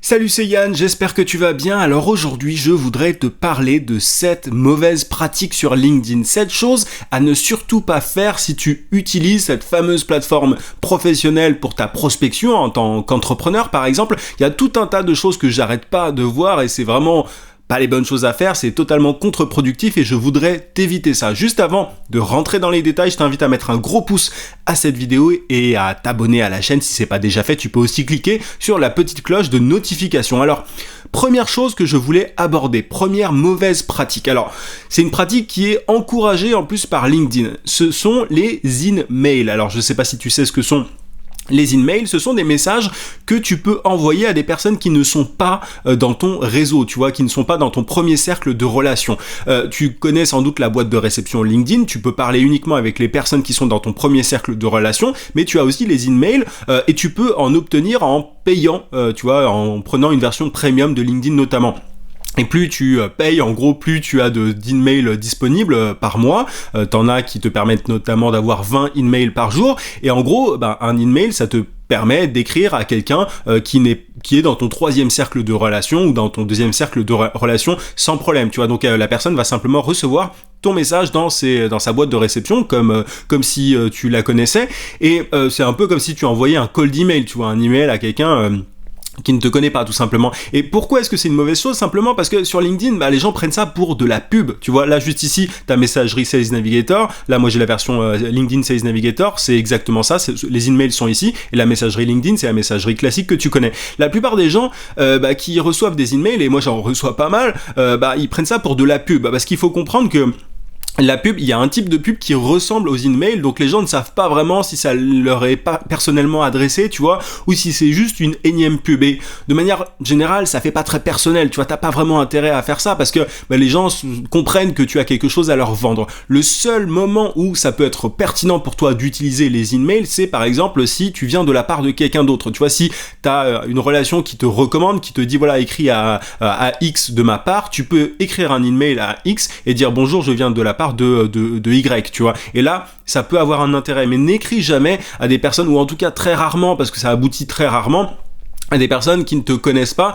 Salut, c'est Yann, j'espère que tu vas bien. Alors aujourd'hui, je voudrais te parler de 7 mauvaises pratiques sur LinkedIn. 7 choses à ne surtout pas faire si tu utilises cette fameuse plateforme professionnelle pour ta prospection en tant qu'entrepreneur par exemple. Il y a tout un tas de choses que j'arrête pas de voir et c'est vraiment pas les bonnes choses à faire, c'est totalement contre-productif et je voudrais t'éviter ça. Juste avant de rentrer dans les détails, je t'invite à mettre un gros pouce à cette vidéo et à t'abonner à la chaîne si c'est pas déjà fait. Tu peux aussi cliquer sur la petite cloche de notification. Alors, première chose que je voulais aborder, première mauvaise pratique. Alors, c'est une pratique qui est encouragée en plus par LinkedIn. Ce sont les in-mails. Alors, je sais pas si tu sais ce que sont les in-mails, ce sont des messages que tu peux envoyer à des personnes qui ne sont pas dans ton réseau, tu vois, qui ne sont pas dans ton premier cercle de relations. Tu connais sans doute la boîte de réception LinkedIn, tu peux parler uniquement avec les personnes qui sont dans ton premier cercle de relations, mais tu as aussi les in-mails et tu peux en obtenir en payant, tu vois, en prenant une version premium de LinkedIn notamment. Et plus tu payes, en gros, plus tu as d'emails disponibles par mois. T'en as qui te permettent notamment d'avoir 20 emails par jour. Et en gros, un email, ça te permet d'écrire à quelqu'un qui est dans ton troisième cercle de relation ou dans ton deuxième cercle de relation sans problème. Tu vois, donc la personne va simplement recevoir ton message dans sa boîte de réception comme si tu la connaissais. Et c'est un peu comme si tu envoyais un cold email, tu vois, un email à quelqu'un qui ne te connaît pas tout simplement. Et pourquoi est-ce que c'est une mauvaise chose? Simplement parce que sur LinkedIn, les gens prennent ça pour de la pub. Tu vois, là juste ici, ta messagerie Sales Navigator. Là, moi j'ai la version LinkedIn Sales Navigator. C'est exactement ça. Les emails sont ici. Et la messagerie LinkedIn, c'est la messagerie classique que tu connais. La plupart des gens qui reçoivent des emails, et moi j'en reçois pas mal, ils prennent ça pour de la pub. Parce qu'il faut comprendre que la pub, il y a un type de pub qui ressemble aux in-mails, donc les gens ne savent pas vraiment si ça leur est pas personnellement adressé, tu vois, ou si c'est juste une énième pub. Et de manière générale, ça fait pas très personnel, tu vois, t'as pas vraiment intérêt à faire ça parce que les gens comprennent que tu as quelque chose à leur vendre. Le seul moment où ça peut être pertinent pour toi d'utiliser les in-mails, c'est par exemple si tu viens de la part de quelqu'un d'autre. Tu vois, si t'as une relation qui te recommande, qui te dit voilà, écris à X de ma part, tu peux écrire un in-mail à X et dire bonjour, je viens de la part de Y, tu vois. Et là, ça peut avoir un intérêt, mais n'écris jamais à des personnes, ou en tout cas très rarement, parce que ça aboutit très rarement, à des personnes qui ne te connaissent pas.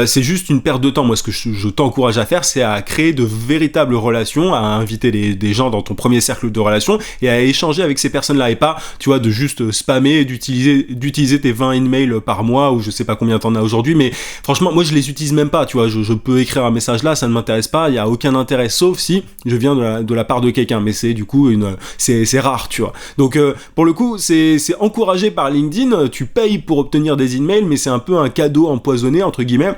C'est juste une perte de temps. Moi, ce que je t'encourage à faire, c'est à créer de véritables relations, à inviter des gens dans ton premier cercle de relations et à échanger avec ces personnes-là, et pas, tu vois, de juste spammer, d'utiliser tes 20 emails par mois, ou je sais pas combien t'en as aujourd'hui, mais franchement, moi, je les utilise même pas, tu vois. Je peux écrire un message là, ça ne m'intéresse pas, il y a aucun intérêt, sauf si je viens de la part de quelqu'un, mais c'est du coup c'est rare, tu vois. Donc, pour le coup, c'est encouragé par LinkedIn, tu payes pour obtenir des emails, mais c'est un peu un cadeau empoisonné entre guillemets,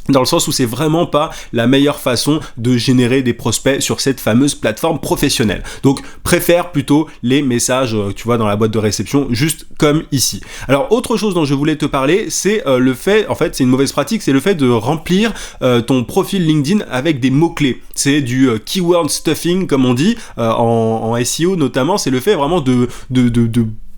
dans le sens où c'est vraiment pas la meilleure façon de générer des prospects sur cette fameuse plateforme professionnelle. Donc préfère plutôt les messages, tu vois, dans la boîte de réception, juste comme ici. Alors autre chose dont je voulais te parler, c'est le fait, en fait c'est une mauvaise pratique, c'est le fait de remplir ton profil LinkedIn avec des mots-clés. C'est du keyword stuffing comme on dit, en SEO notamment, c'est le fait vraiment de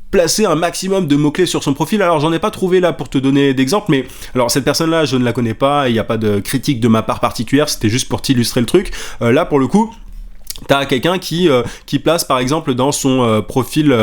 placer un maximum de mots-clés sur son profil. Alors j'en ai pas trouvé là pour te donner d'exemple, mais alors cette personne-là, je ne la connais pas, il n'y a pas de critique de ma part particulière, c'était juste pour t'illustrer le truc. Là pour le coup, t'as quelqu'un qui place par exemple dans son profil,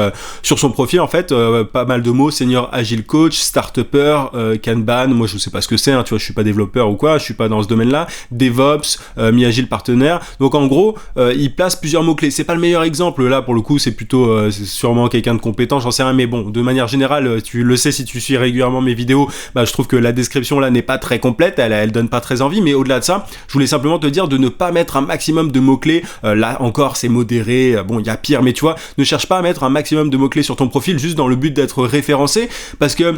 sur son profil en fait, pas mal de mots: senior agile coach, start-upper, Kanban, moi je sais pas ce que c'est, hein, tu vois, je suis pas développeur ou quoi, je suis pas dans ce domaine-là, DevOps, mi-agile partenaire. Donc en gros, il place plusieurs mots-clés. C'est pas le meilleur exemple là pour le coup, c'est plutôt c'est sûrement quelqu'un de compétent, j'en sais rien, mais bon, de manière générale, tu le sais si tu suis régulièrement mes vidéos, je trouve que la description là n'est pas très complète, elle donne pas très envie, mais au-delà de ça, je voulais simplement te dire de ne pas mettre un maximum de mots-clés. Là encore, c'est modéré, bon, il y a pire, mais tu vois, ne cherche pas à mettre un maximum de mots-clés sur ton profil juste dans le but d'être référencé, parce que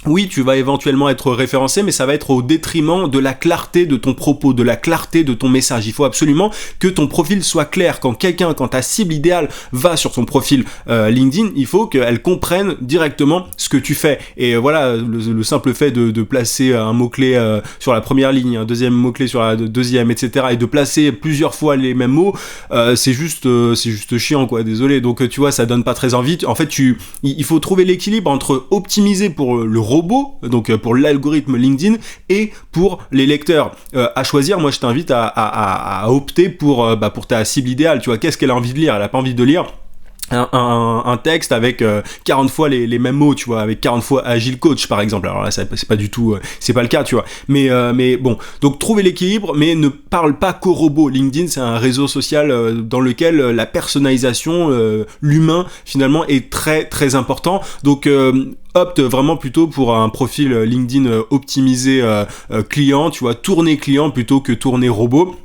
oui, tu vas éventuellement être référencé, mais ça va être au détriment de la clarté de ton propos, de la clarté de ton message. Il faut absolument que ton profil soit clair. Quand ta cible idéale va sur ton profil LinkedIn, il faut qu'elle comprenne directement ce que tu fais. Et voilà, le simple fait de placer un mot-clé sur la première ligne, un deuxième mot-clé sur la deuxième, etc., et de placer plusieurs fois les mêmes mots, c'est juste chiant, quoi, désolé. Donc tu vois, ça donne pas très envie. En fait, il faut trouver l'équilibre entre optimiser pour le robot, donc pour l'algorithme LinkedIn, et pour les lecteurs. À choisir, moi je t'invite à opter pour ta cible idéale. Tu vois, qu'est-ce qu'elle a envie de lire? Elle a pas envie de lire un texte avec 40 fois les mêmes mots, tu vois, avec 40 fois agile coach par exemple. Alors là c'est pas du tout c'est pas le cas, tu vois, mais bon, donc trouver l'équilibre, mais ne parle pas qu'aux robots. LinkedIn, c'est un réseau social dans lequel la personnalisation, l'humain finalement est très très important. Donc opte vraiment plutôt pour un profil LinkedIn optimisé client, tu vois, tourner client plutôt que tourner robot.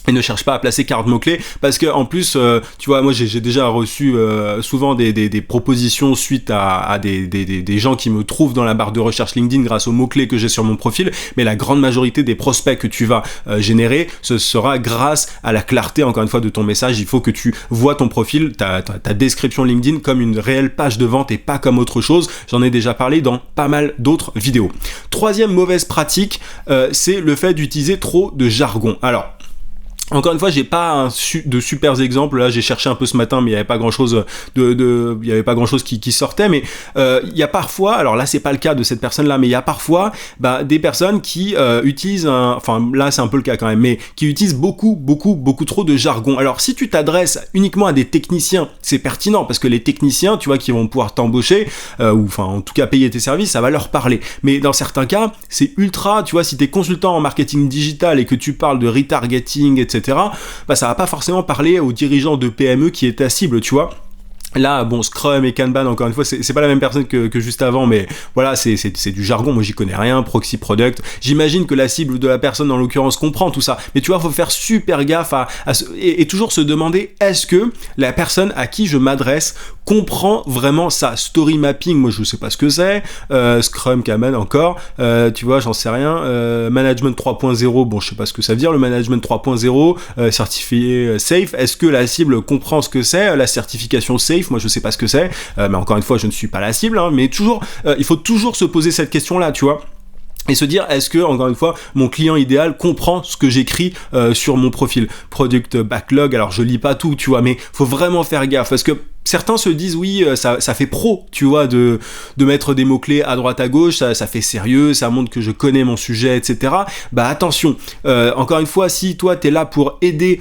Et ne cherche pas à placer 40 mots-clés, parce que en plus, tu vois, moi j'ai déjà reçu souvent des propositions suite à des gens qui me trouvent dans la barre de recherche LinkedIn grâce aux mots-clés que j'ai sur mon profil, mais la grande majorité des prospects que tu vas générer, ce sera grâce à la clarté, encore une fois, de ton message. Il faut que tu vois ton profil, ta description LinkedIn comme une réelle page de vente et pas comme autre chose. J'en ai déjà parlé dans pas mal d'autres vidéos. Troisième mauvaise pratique, c'est le fait d'utiliser trop de jargon. Alors, encore une fois, j'ai pas de super exemples. Là, j'ai cherché un peu ce matin, mais il y avait pas grand chose il y avait pas grand chose qui sortait. Mais il y a parfois, alors là, c'est pas le cas de cette personne-là, mais il y a parfois des personnes qui utilisent enfin là, c'est un peu le cas quand même, mais qui utilisent beaucoup trop de jargon. Alors, si tu t'adresses uniquement à des techniciens, c'est pertinent parce que les techniciens, tu vois, qui vont pouvoir t'embaucher ou enfin en tout cas payer tes services, ça va leur parler. Mais dans certains cas, c'est ultra, tu vois, si t'es consultant en marketing digital et que tu parles de retargeting, etc. Ça va pas forcément parler aux dirigeants de PME qui est ta cible, tu vois. Là, bon, Scrum et Kanban, encore une fois, c'est pas la même personne que juste avant, mais voilà, c'est du jargon, moi j'y connais rien, proxy product. J'imagine que la cible de la personne, en l'occurrence, comprend tout ça. Mais tu vois, faut faire super gaffe et toujours se demander, est-ce que la personne à qui je m'adresse comprend vraiment ça? Story mapping, moi je sais pas ce que c'est, Scrum, Kanban encore, tu vois, j'en sais rien, Management 3.0, bon, je sais pas ce que ça veut dire, le Management 3.0, certifié Safe, est-ce que la cible comprend ce que c'est, la certification Safe? Moi je sais pas ce que c'est, mais encore une fois je ne suis pas la cible, hein, mais toujours il faut toujours se poser cette question là, tu vois, et se dire, est-ce que, encore une fois, mon client idéal comprend ce que j'écris sur mon profil. Product backlog, alors je lis pas tout, tu vois, mais faut vraiment faire gaffe, parce que certains se disent, oui, ça fait pro, tu vois, de mettre des mots-clés à droite à gauche, ça fait sérieux, ça montre que je connais mon sujet, etc. Attention, encore une fois, si toi, t'es là pour aider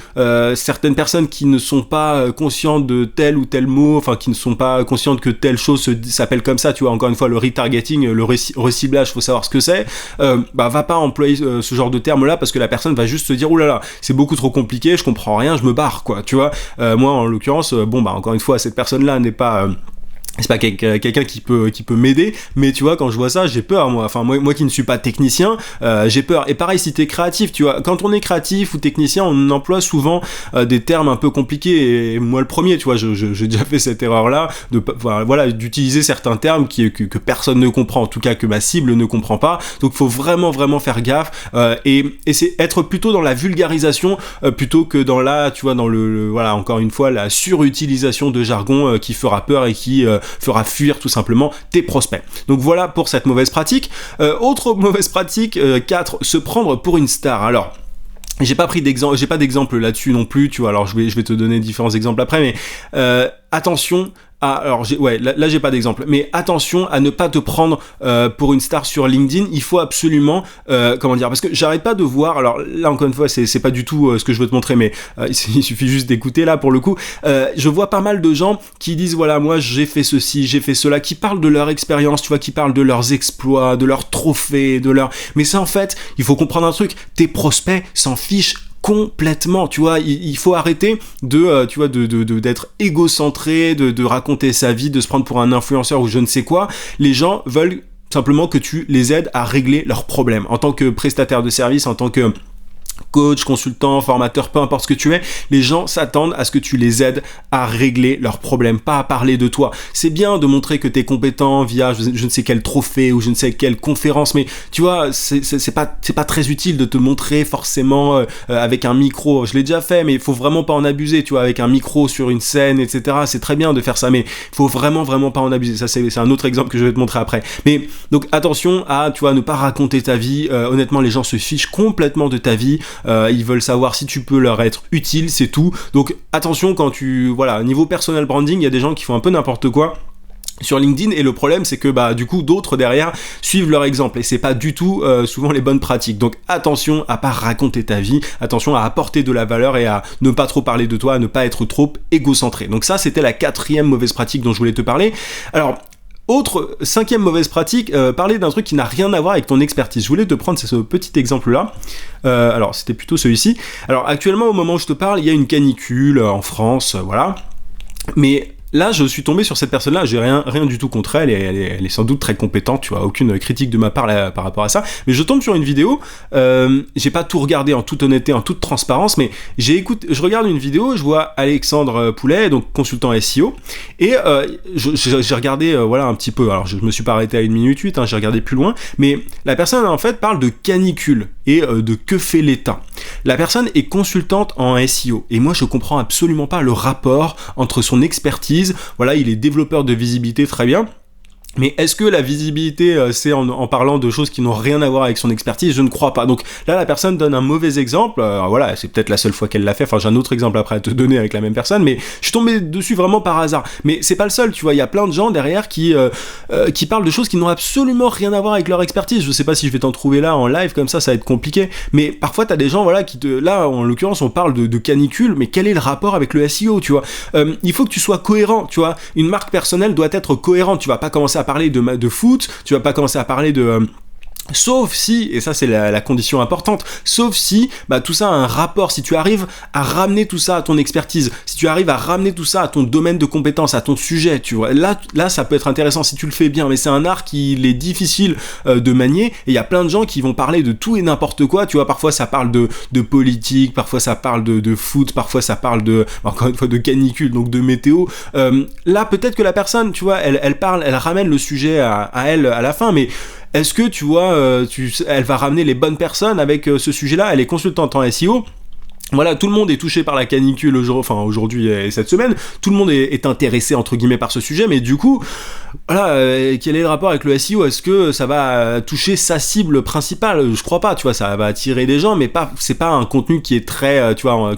certaines personnes qui ne sont pas conscientes de tel ou tel mot, enfin, qui ne sont pas conscientes que telle chose s'appelle comme ça, tu vois, encore une fois, le retargeting, le reciblage, faut savoir ce que c'est, va pas employer ce genre de terme-là, parce que la personne va juste se dire, oulala, c'est beaucoup trop compliqué, je comprends rien, je me barre, quoi, tu vois. Moi, en l'occurrence, encore une fois, cette personne-là n'est pas c'est pas quelqu'un qui peut m'aider, mais tu vois, quand je vois ça, j'ai peur, moi. Enfin, moi qui ne suis pas technicien, j'ai peur. Et pareil, si t'es créatif, tu vois, quand on est créatif ou technicien, on emploie souvent des termes un peu compliqués. Et moi, le premier, tu vois, j'ai déjà fait cette erreur-là, d'utiliser certains termes que personne ne comprend, en tout cas que ma cible ne comprend pas. Donc, faut vraiment faire gaffe et c'est être plutôt dans la vulgarisation plutôt que dans tu vois, dans voilà, encore une fois, la surutilisation de jargon qui fera peur et qui fera fuir tout simplement tes prospects. Donc voilà pour cette mauvaise pratique. Autre mauvaise pratique, 4, se prendre pour une star. Alors, j'ai pas d'exemple là-dessus non plus, tu vois. Alors je vais te donner différents exemples après, mais attention. Alors là j'ai pas d'exemple, mais attention à ne pas te prendre pour une star sur LinkedIn. Il faut absolument parce que j'arrête pas de voir, alors là encore une fois c'est pas du tout ce que je veux te montrer, mais il suffit juste d'écouter là pour le coup. Je vois pas mal de gens qui disent voilà, moi j'ai fait ceci, j'ai fait cela, qui parlent de leur expérience, tu vois, qui parlent de leurs exploits, de leurs trophées, mais ça en fait, il faut comprendre un truc, tes prospects s'en fichent complètement, tu vois. Il faut arrêter d'être égocentré, de raconter sa vie, de se prendre pour un influenceur ou je ne sais quoi. Les gens veulent simplement que tu les aides à régler leurs problèmes en tant que prestataire de service, en tant que coach, consultant, formateur, peu importe ce que tu es, les gens s'attendent à ce que tu les aides à régler leurs problèmes, pas à parler de toi. C'est bien de montrer que tu es compétent via je ne sais quel trophée ou je ne sais quelle conférence, mais tu vois, c'est pas très utile de te montrer forcément avec un micro. Je l'ai déjà fait, mais il faut vraiment pas en abuser, tu vois, avec un micro sur une scène, etc. C'est très bien de faire ça, mais il faut vraiment pas en abuser. Ça, c'est un autre exemple que je vais te montrer après. Mais donc attention à, tu vois, ne pas raconter ta vie. Honnêtement, les gens se fichent complètement de ta vie. Ils veulent savoir si tu peux leur être utile, c'est tout. Donc attention quand niveau personnel branding, il y a des gens qui font un peu n'importe quoi. sur LinkedIn, et le problème c'est que bah du coup d'autres derrière suivent leur exemple et c'est pas du tout souvent les bonnes pratiques. Donc attention à pas raconter ta vie, attention à apporter de la valeur et à ne pas trop parler de toi, à ne pas être trop égocentré. Donc ça c'était la 4e mauvaise pratique dont je voulais te parler. Alors autre 5e mauvaise pratique, parler d'un truc qui n'a rien à voir avec ton expertise. Je voulais te prendre ce petit exemple là. Alors c'était plutôt celui-ci. Alors actuellement au moment où je te parle, il y a une canicule en France, voilà. Mais là, je suis tombé sur cette personne-là, j'ai rien du tout contre elle, et elle est sans doute très compétente, tu vois, aucune critique de ma part là, par rapport à ça, mais je tombe sur une vidéo, j'ai pas tout regardé en toute honnêteté, en toute transparence, mais je regarde une vidéo, je vois Alexandre Poulet, donc consultant SEO, et j'ai regardé, voilà, un petit peu, alors je me suis pas arrêté à 1 minute 8, j'ai regardé plus loin, mais la personne, en fait, parle de canicule, et de que fait l'État. La personne est consultante en SEO, et moi je comprends absolument pas le rapport entre son expertise. Voilà, il est développeur de visibilité, très bien. Mais est-ce que la visibilité, c'est en parlant de choses qui n'ont rien à voir avec son expertise? Je ne crois pas. Donc là, la personne donne un mauvais exemple. Voilà, c'est peut-être la seule fois qu'elle l'a fait. Enfin, j'ai un autre exemple après à te donner avec la même personne, mais je suis tombé dessus vraiment par hasard. Mais c'est pas le seul, tu vois. Il y a plein de gens derrière qui parlent de choses qui n'ont absolument rien à voir avec leur expertise. Je sais pas si je vais t'en trouver là en live, comme ça va être compliqué. Mais parfois, t'as des gens, voilà, là, en l'occurrence, on parle de canicule, mais quel est le rapport avec le SEO, tu vois? Il faut que tu sois cohérent, tu vois. Une marque personnelle doit être cohérente. Tu vas pas commencer à parler de foot, tu vas pas commencer à parler de sauf si, et ça c'est la condition importante, sauf si bah, tout ça a un rapport, si tu arrives à ramener tout ça à ton expertise, si tu arrives à ramener tout ça à ton domaine de compétence, à ton sujet, tu vois, là ça peut être intéressant si tu le fais bien, mais c'est un art qu'il est difficile de manier, et il y a plein de gens qui vont parler de tout et n'importe quoi, tu vois, parfois ça parle de politique, parfois ça parle de foot, parfois ça parle encore une fois de canicule, donc de météo, là peut-être que la personne, tu vois, elle parle, elle ramène le sujet à elle à la fin, mais est-ce que tu vois, elle va ramener les bonnes personnes avec ce sujet-là? Elle est consultante en SEO. Voilà, tout le monde est touché par la canicule aujourd'hui et cette semaine, tout le monde est intéressé entre guillemets par ce sujet, mais du coup, voilà, quel est le rapport avec le SEO? Est-ce que ça va toucher sa cible principale? Je crois pas, tu vois, ça va attirer des gens, mais c'est pas un contenu qui est très, tu vois,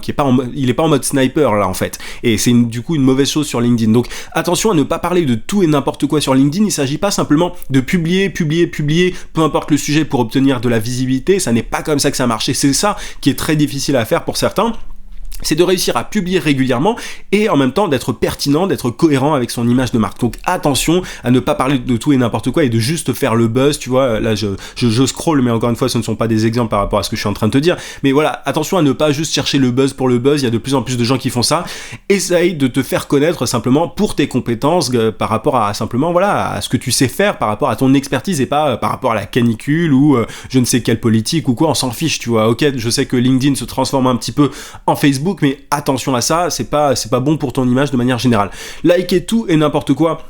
il est pas en mode sniper là en fait, et c'est du coup une mauvaise chose sur LinkedIn. Donc attention à ne pas parler de tout et n'importe quoi sur LinkedIn. Il s'agit pas simplement de publier, peu importe le sujet pour obtenir de la visibilité. Ça n'est pas comme ça que ça marche, et c'est ça qui est très difficile à faire pour certains. C'est de réussir à publier régulièrement et en même temps d'être pertinent, d'être cohérent avec son image de marque. Donc attention à ne pas parler de tout et n'importe quoi et de juste faire le buzz, tu vois. Là je scroll, mais encore une fois ce ne sont pas des exemples par rapport à ce que je suis en train de te dire, mais voilà, attention à ne pas juste chercher le buzz pour le buzz. Il y a de plus en plus de gens qui font ça. Essaye de te faire connaître simplement pour tes compétences, par rapport à simplement, voilà, à ce que tu sais faire, par rapport à ton expertise, et pas par rapport à la canicule ou je ne sais quelle politique ou quoi. On s'en fiche, tu vois. Ok, je sais que LinkedIn se transforme un petit peu en Facebook, mais attention à ça, c'est pas bon pour ton image de manière générale. Liker tout et n'importe quoi,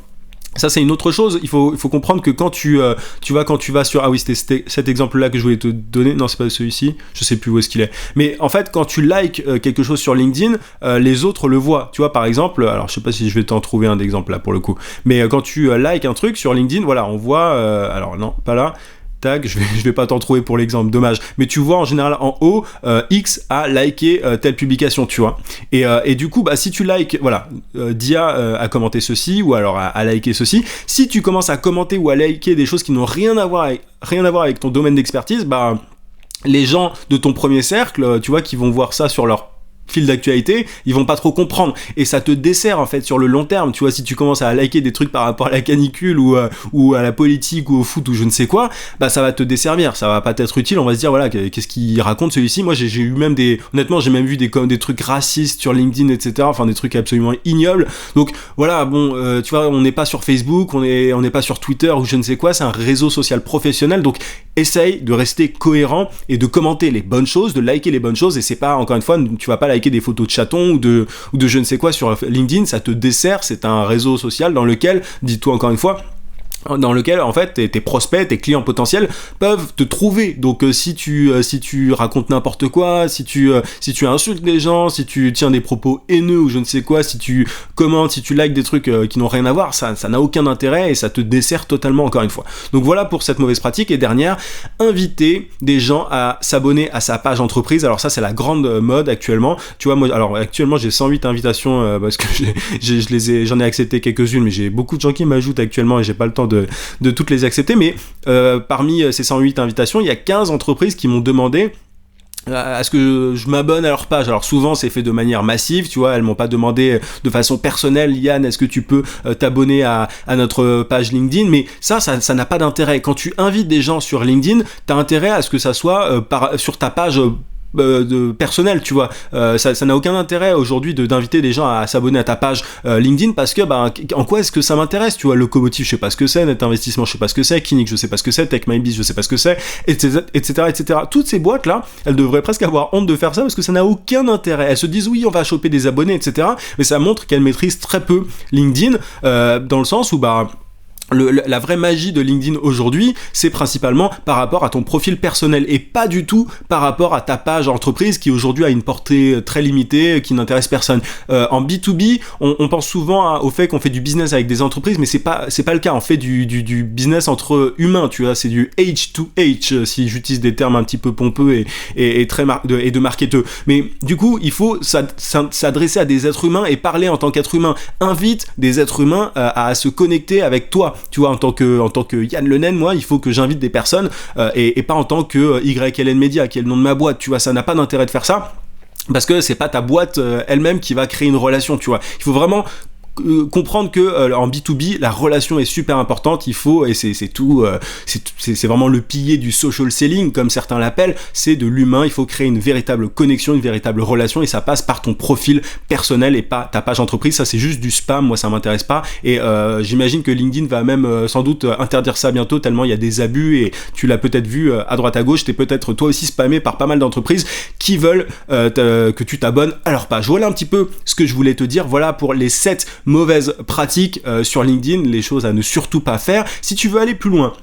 ça c'est une autre chose. Il faut comprendre que quand tu vas sur, ah oui, c'était cet exemple là que je voulais te donner, non c'est pas celui-ci, je sais plus où est-ce qu'il est, mais en fait quand tu likes quelque chose sur LinkedIn, les autres le voient, tu vois. Par exemple, alors je sais pas si je vais t'en trouver un d'exemple là pour le coup, mais quand tu likes un truc sur LinkedIn, voilà, on voit, alors non pas là, tac, je vais pas t'en trouver pour l'exemple, dommage, mais tu vois en général en haut, X a liké telle publication, tu vois, et du coup, bah, si tu likes, voilà, Dia a commenté ceci, ou alors a liké ceci, si tu commences à commenter ou à liker des choses qui n'ont rien à voir avec ton domaine d'expertise, bah, les gens de ton premier cercle, tu vois, qui vont voir ça sur leur fil d'actualité, ils vont pas trop comprendre, et ça te dessert en fait sur le long terme, tu vois. Si tu commences à liker des trucs par rapport à la canicule ou à la politique ou au foot ou je ne sais quoi, bah ça va te desservir, ça va pas t'être utile. On va se dire, voilà, qu'est-ce qu'il raconte celui-ci. Moi j'ai eu même honnêtement j'ai même vu des trucs racistes sur LinkedIn, etc., enfin des trucs absolument ignobles. Donc voilà, bon, tu vois, on n'est pas sur Facebook, on n'est pas sur Twitter ou je ne sais quoi, c'est un réseau social professionnel, donc essaye de rester cohérent et de commenter les bonnes choses, de liker les bonnes choses, et c'est pas, encore une fois, tu vas pas liker des photos de chatons ou de je ne sais quoi sur LinkedIn, ça te dessert. C'est un réseau social dans lequel, dis-toi encore une fois, dans lequel en fait tes prospects, tes clients potentiels peuvent te trouver. Donc si tu racontes n'importe quoi, si tu insultes les gens, si tu tiens des propos haineux ou je ne sais quoi, si tu commentes, si tu likes des trucs qui n'ont rien à voir, ça n'a aucun intérêt et ça te dessert totalement encore une fois. Donc voilà pour cette mauvaise pratique. Et dernière, inviter des gens à s'abonner à sa page entreprise. Alors ça c'est la grande mode actuellement. Tu vois, moi alors actuellement j'ai 108 invitations parce que j'en ai accepté quelques-unes, mais j'ai beaucoup de gens qui m'ajoutent actuellement et j'ai pas le temps de toutes les accepter, mais parmi ces 108 invitations, il y a 15 entreprises qui m'ont demandé à ce que je m'abonne à leur page. Alors souvent c'est fait de manière massive, tu vois, elles m'ont pas demandé de façon personnelle, Yann, est-ce que tu peux t'abonner à notre page LinkedIn, mais ça n'a pas d'intérêt. Quand tu invites des gens sur LinkedIn, t'as intérêt à ce que ça soit sur ta page de personnel, tu vois. Ça n'a aucun intérêt aujourd'hui d'inviter des gens à s'abonner à ta page LinkedIn, parce que en quoi est-ce que ça m'intéresse, tu vois. Locomotive, je sais pas ce que c'est, Net Investissement, je sais pas ce que c'est, Clinique, je sais pas ce que c'est, Tech My Biz, je sais pas ce que c'est, etc. Toutes ces boîtes là, elles devraient presque avoir honte de faire ça, parce que ça n'a aucun intérêt. Elles se disent oui, on va choper des abonnés, etc. mais ça montre qu'elles maîtrisent très peu LinkedIn, dans le sens où la vraie magie de LinkedIn aujourd'hui, c'est principalement par rapport à ton profil personnel et pas du tout par rapport à ta page entreprise qui aujourd'hui a une portée très limitée, qui n'intéresse personne. En B2B, on pense souvent au fait qu'on fait du business avec des entreprises, mais c'est pas le cas. On fait du business entre humains, tu vois, c'est du H2H, si j'utilise des termes un petit peu pompeux et de marketeux. Mais du coup, il faut s'adresser à des êtres humains et parler en tant qu'être humain. Invite des êtres humains à se connecter avec toi. Tu vois, en tant que Yann Le Naine, moi, il faut que j'invite des personnes et pas en tant que YLN Media, qui est le nom de ma boîte. Tu vois, ça n'a pas d'intérêt de faire ça, parce que c'est pas ta boîte elle-même qui va créer une relation, tu vois. Il faut vraiment comprendre que en B2B la relation est super importante. Il faut, et c'est tout, c'est vraiment le pilier du social selling comme certains l'appellent, c'est de l'humain. Il faut créer une véritable connexion, une véritable relation, et ça passe par ton profil personnel et pas ta page entreprise. Ça c'est juste du spam, moi ça m'intéresse pas, et j'imagine que LinkedIn va même sans doute interdire ça bientôt, tellement il y a des abus, et tu l'as peut-être vu à droite à gauche. T'es peut-être toi aussi spammé par pas mal d'entreprises qui veulent que tu t'abonnes à leur page. Voilà un petit peu ce que je voulais te dire. Voilà pour les 7 mauvaises pratiques sur LinkedIn, les choses à ne surtout pas faire. Si tu veux aller plus loin,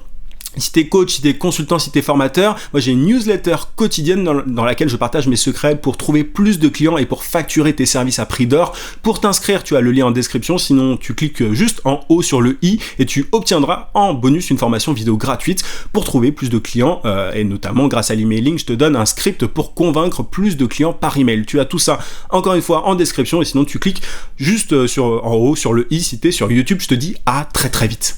si t'es coach, si t'es consultant, si t'es formateur, moi j'ai une newsletter quotidienne dans laquelle je partage mes secrets pour trouver plus de clients et pour facturer tes services à prix d'or. Pour t'inscrire, tu as le lien en description, sinon tu cliques juste en haut sur le i et tu obtiendras en bonus une formation vidéo gratuite pour trouver plus de clients, et notamment grâce à l'emailing, je te donne un script pour convaincre plus de clients par email. Tu as tout ça encore une fois en description, et sinon tu cliques juste en haut sur le i si t'es sur YouTube. Je te dis à très très vite.